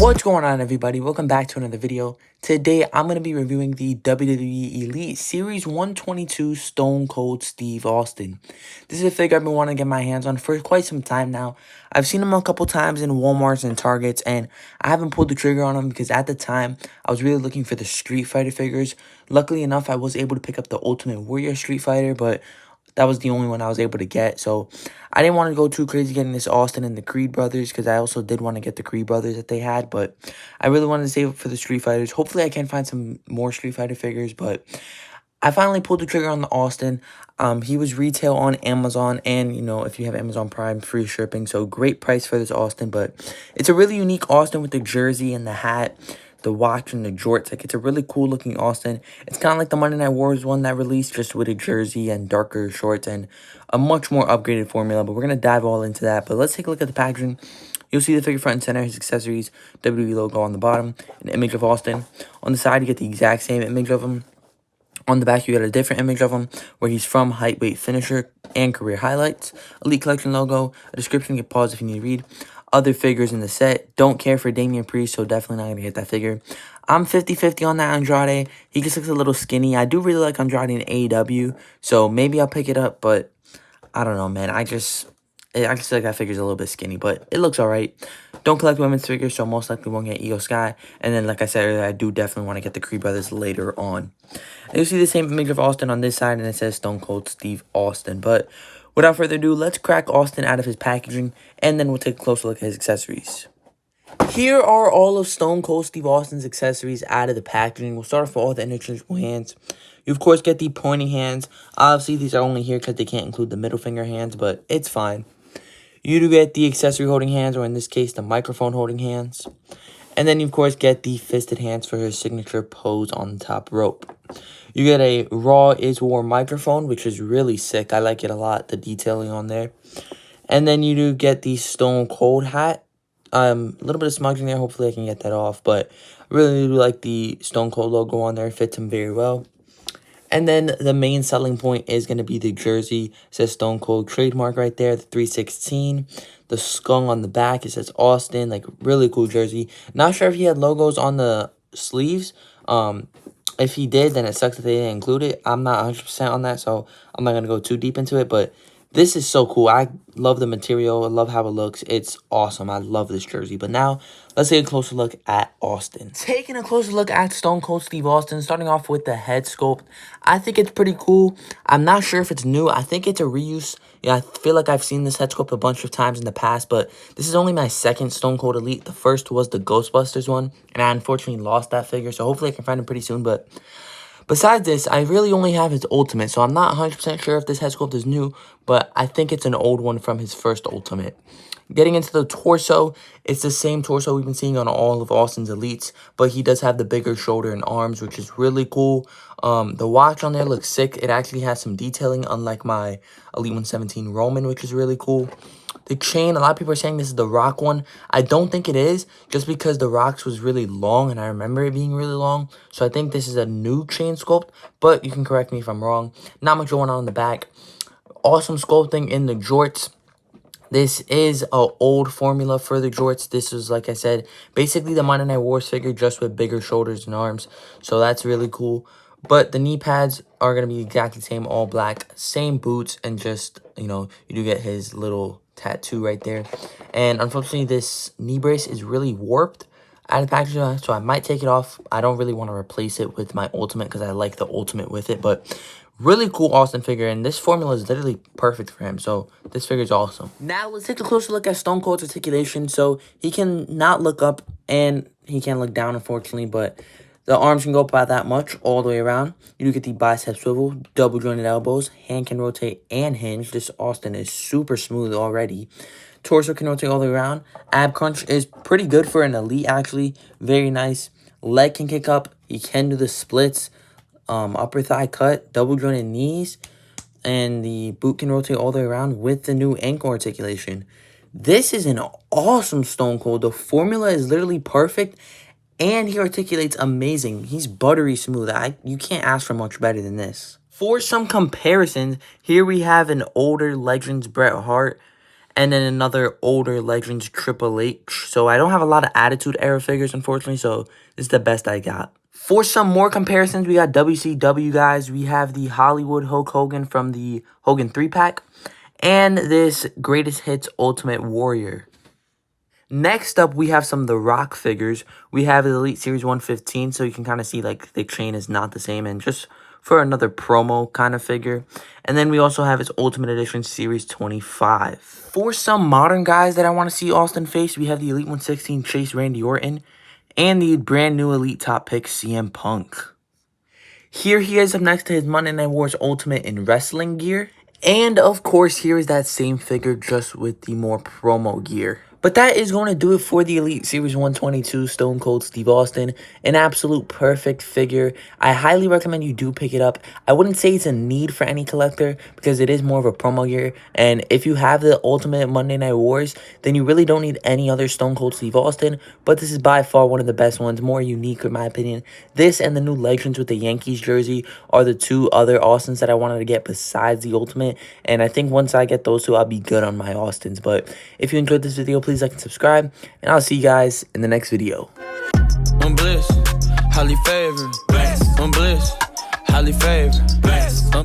What's going on, everybody? Welcome back to another video. Today I'm going to be reviewing the WWE Elite Series 122 Stone Cold Steve Austin. This is a figure I've been wanting to get my hands on for quite some time now. I've seen him a couple times in Walmarts and Targets, and I haven't pulled the trigger on him because at the time I was really looking for the Street Fighter figures. Luckily enough, I was able to pick up the Ultimate Warrior Street Fighter, but that was the only one I was able to get. So I didn't want to go too crazy getting this Austin and the Creed brothers, because I also did want to get the Creed brothers that they had. But I really wanted to save it for the Street Fighters. Hopefully I can find some more Street Fighter figures. But I finally pulled the trigger on the Austin. He was retail on Amazon, and, you know, if you have Amazon Prime, free shipping. So great price for this Austin. But it's a really unique Austin with the jersey and the hat, the watch, and the jorts. Like, it's a really cool looking Austin. It's kind of like the Monday Night Wars one that released, just with a jersey and darker shorts and a much more upgraded formula. But we're going to dive all into that. But let's take a look at the packaging. You'll see the figure front and center, his accessories, WWE logo on the bottom, an image of Austin. On the side, you get the exact same image of him. On the back, you got a different image of him, where he's from, height, weight, finisher, and career highlights. Elite Collection logo, a description, you can pause if you need to read. Other figures in the set. Don't care for Damian Priest, so definitely not going to get that figure. I'm 50-50 on that Andrade. He just looks a little skinny. I do really like Andrade in AEW, so maybe I'll pick it up, but I don't know, man. I just feel like that figure's a little bit skinny, but it looks alright. Don't collect women's figures, so most likely won't get Io Sky. And then, like I said earlier, I do definitely want to get the Creed brothers later on. And you'll see the same image of Austin on this side, and it says Stone Cold Steve Austin. But without further ado, let's crack Austin out of his packaging, and then we'll take a closer look at his accessories. Here are all of Stone Cold Steve Austin's accessories out of the packaging. We'll start off with all the interchangeable hands. You, of course, get the pointing hands. Obviously, these are only here because they can't include the middle finger hands, but it's fine. You do get the accessory holding hands, or in this case, the microphone holding hands. And then you, of course, get the fisted hands for his signature pose on the top rope. You get a Raw is War microphone, which is really sick. I like it a lot, the detailing on there. And then you do get the Stone Cold hat. A little bit of smudging there. Hopefully I can get that off. But I really do like the Stone Cold logo on there. It fits him very well. And then the main selling point is going to be the jersey. It says Stone Cold trademark right there, the 316. The skull on the back, it says Austin, like, really cool jersey. Not sure if he had logos on the sleeves. If he did, then it sucks that they didn't include it. I'm not 100% on that, so I'm not going to go too deep into it. But this is so cool. I love the material. I love how it looks. It's awesome. I love this jersey. But now, let's take a closer look at Austin. Taking a closer look at Stone Cold Steve Austin, starting off with the head sculpt. I think it's pretty cool. I'm not sure if it's new. I think it's a reuse. Yeah, I feel like I've seen this head sculpt a bunch of times in the past, but this is only my second Stone Cold Elite. The first was the Ghostbusters one, and I unfortunately lost that figure, so hopefully I can find it pretty soon. But besides this, I really only have his Ultimate, so I'm not 100% sure if this head sculpt is new, but I think it's an old one from his first Ultimate. Getting into the torso, it's the same torso we've been seeing on all of Austin's Elites, but he does have the bigger shoulder and arms, which is really cool. The watch on there looks sick. It actually has some detailing, unlike my Elite 117 Roman, which is really cool. The chain, a lot of people are saying this is the Rock one. I don't think it is, just because the Rock's was really long, and I remember it being really long. So I think this is a new chain sculpt, but you can correct me if I'm wrong. Not much going on in the back. Awesome sculpting in the jorts. This is an old formula for the jorts. This is, like I said, basically the Monday Night Wars figure, just with bigger shoulders and arms. So that's really cool. But the knee pads are going to be exactly the same, all black. Same boots, and just, you know, you do get his little tattoo right there. And unfortunately, this knee brace is really warped out of the package, so I might take it off. I don't really want to replace it with my Ultimate because I like the Ultimate with it, but really cool Austin figure, and this formula is literally perfect for him, so this figure is awesome. Now, let's take a closer look at Stone Cold's articulation. So he can not look up, and he can look down, unfortunately, but the arms can go up by that much all the way around. You do get the bicep swivel, double jointed elbows, hand can rotate and hinge. This Austin is super smooth already. Torso can rotate all the way around. Ab crunch is pretty good for an Elite, actually. Very nice. Leg can kick up. He can do the splits. Upper thigh cut, double jointed knees, and the boot can rotate all the way around with the new ankle articulation. This is an awesome Stone Cold. The formula is literally perfect, and he articulates amazing. He's buttery smooth. You can't ask for much better than this. For some comparisons, here we have an older Legends Bret Hart, and then another older Legends Triple H. So I don't have a lot of Attitude Era figures, unfortunately, so this is the best I got. For some more comparisons, we got WCW, guys. We have the Hollywood Hulk Hogan from the Hogan 3-pack, and this Greatest Hits Ultimate Warrior. Next up, we have some of the Rock figures. We have the Elite Series 115, so you can kind of see, like, the chain is not the same, and just for another promo kind of figure. And then we also have his Ultimate Edition Series 25. For some modern guys that I want to see Austin face, we have the Elite 116 Chase Randy Orton and the brand new Elite Top Pick CM Punk. Here he is up next to his Monday Night Wars Ultimate in wrestling gear. And of course, here is that same figure just with the more promo gear. But that is going to do it for the Elite Series 122 Stone Cold Steve Austin. An absolute perfect figure. I highly recommend you do pick it up. I wouldn't say it's a need for any collector because it is more of a promo gear. And if you have the Ultimate Monday Night Wars, then you really don't need any other Stone Cold Steve Austin. But this is by far one of the best ones, more unique in my opinion. This and the new Legends with the Yankees jersey are the two other Austins that I wanted to get besides the Ultimate. And I think once I get those two, I'll be good on my Austins. But if you enjoyed this video, please like and subscribe, and I'll see you guys in the next video. Bliss, highly favored. Bliss, highly favored. Bliss.